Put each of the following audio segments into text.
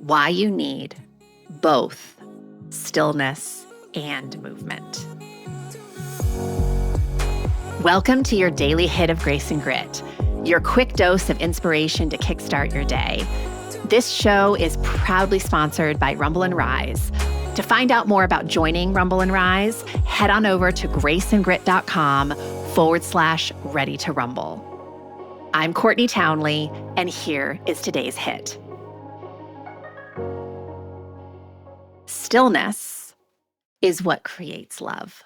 why you need both stillness and movement. Welcome to your daily hit of grace and grit, your quick dose of inspiration to kickstart your day. This show is proudly sponsored by Rumble and Rise. To find out more about joining Rumble and Rise, head on over to graceandgrit.com/ready to rumble. I'm Courtney Townley, and here is today's hit. Stillness is what creates love.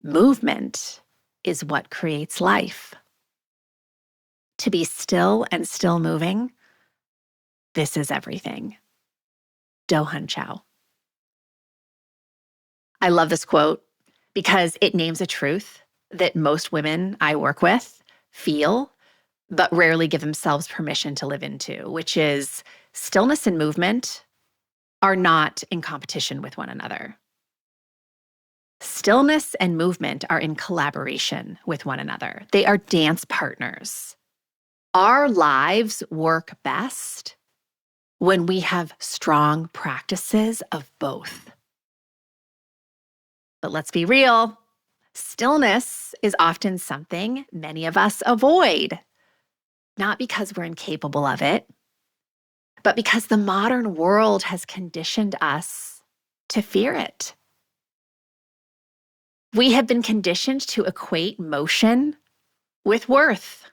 Movement is what creates life. To be still and still moving, this is everything. Do-hun Chow. I love this quote because it names a truth that most women I work with feel, but rarely give themselves permission to live into, which is stillness and movement are not in competition with one another. Stillness and movement are in collaboration with one another. They are dance partners. Our lives work best when we have strong practices of both. But let's be real, stillness is often something many of us avoid, not because we're incapable of it, but because the modern world has conditioned us to fear it. We have been conditioned to equate motion with worth,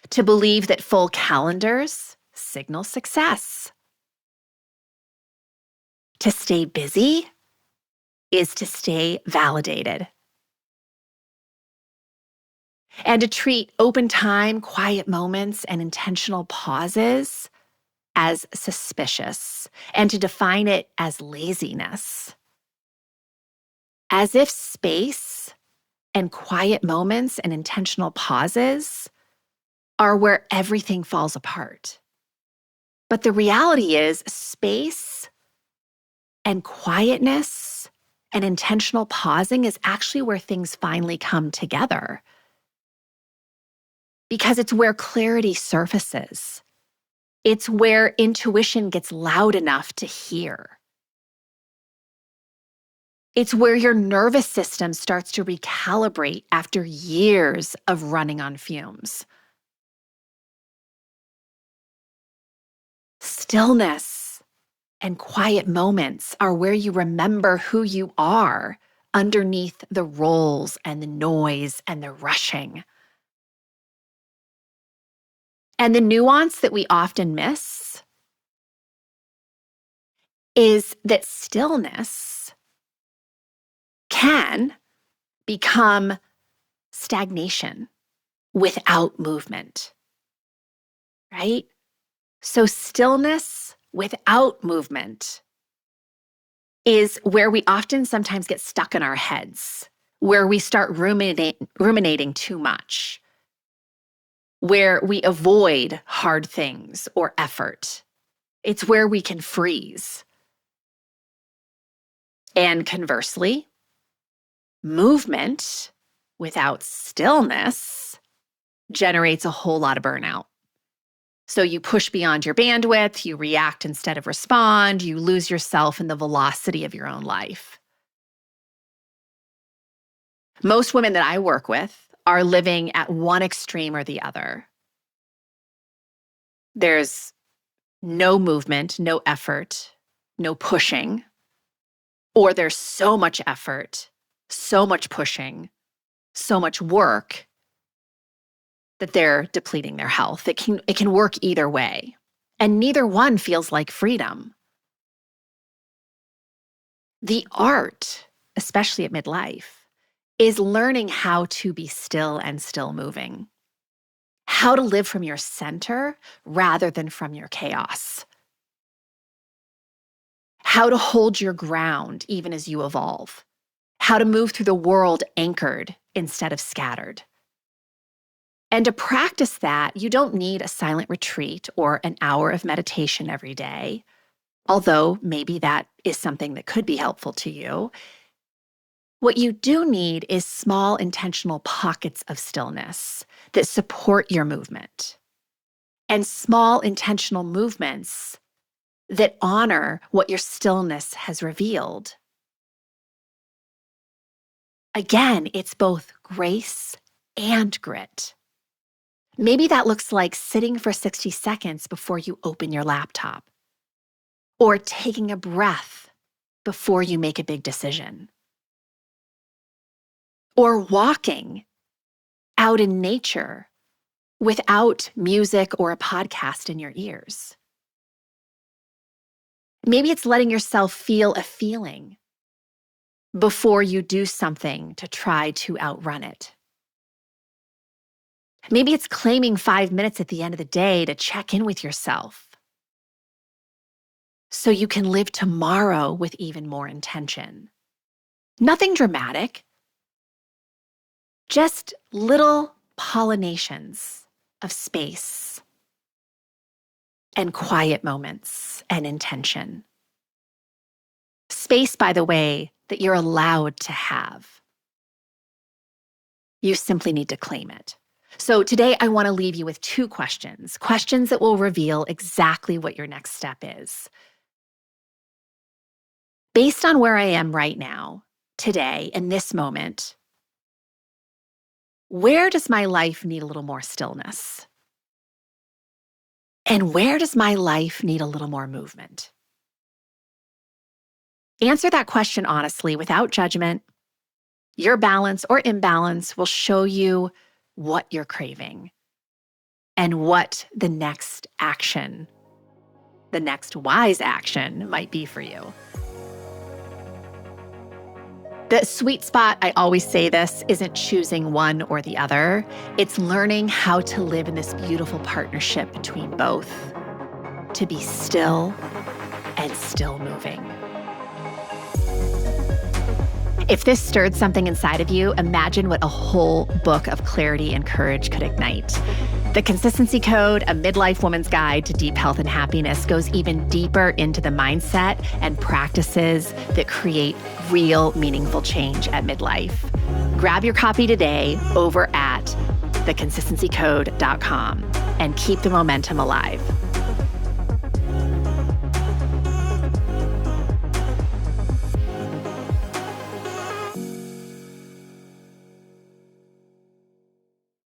to believe that full calendars signal success. To stay busy is to stay validated. And to treat open time, quiet moments, and intentional pauses as suspicious, and to define it as laziness. As if space and quiet moments and intentional pauses are where everything falls apart. But the reality is, space and quietness and intentional pausing is actually where things finally come together. Because it's where clarity surfaces. It's where intuition gets loud enough to hear. It's where your nervous system starts to recalibrate after years of running on fumes. Stillness and quiet moments are where you remember who you are underneath the roles and the noise and the rushing. And the nuance that we often miss is that stillness can become stagnation without movement, right? So stillness without movement is where we often sometimes get stuck in our heads, where we start ruminating too much, where we avoid hard things or effort. It's where we can freeze. And conversely, movement without stillness generates a whole lot of burnout. So you push beyond your bandwidth, you react instead of respond, you lose yourself in the velocity of your own life. Most women that I work with are living at one extreme or the other. There's no movement, no effort, no pushing, or there's so much effort, so much pushing, so much work that they're depleting their health. It can work either way. And neither one feels like freedom. The art, especially at midlife, is learning how to be still and still moving. How to live from your center rather than from your chaos. How to hold your ground even as you evolve. How to move through the world anchored instead of scattered. And to practice that, you don't need a silent retreat or an hour of meditation every day, although maybe that is something that could be helpful to you. What you do need is small, intentional pockets of stillness that support your movement and small intentional movements that honor what your stillness has revealed. Again, it's both grace and grit. Maybe that looks like sitting for 60 seconds before you open your laptop, or taking a breath before you make a big decision, or walking out in nature without music or a podcast in your ears. Maybe it's letting yourself feel a feeling before you do something to try to outrun it. Maybe it's claiming 5 minutes at the end of the day to check in with yourself so you can live tomorrow with even more intention. Nothing dramatic, just little pollinations of space and quiet moments and intention. Space, by the way, that you're allowed to have. You simply need to claim it. So today I want to leave you with 2 questions that will reveal exactly what your next step is. Based on where I am right now, today, in this moment, where does my life need a little more stillness? And where does my life need a little more movement? Answer that question honestly, without judgment. Your balance or imbalance will show you what you're craving and what the next action, the next wise action might be for you. The sweet spot, I always say this, isn't choosing one or the other. It's learning how to live in this beautiful partnership between both, to be still and still moving. If this stirred something inside of you, imagine what a whole book of clarity and courage could ignite. The Consistency Code, a midlife woman's guide to deep health and happiness, goes even deeper into the mindset and practices that create real, meaningful change at midlife. Grab your copy today over at theconsistencycode.com and keep the momentum alive.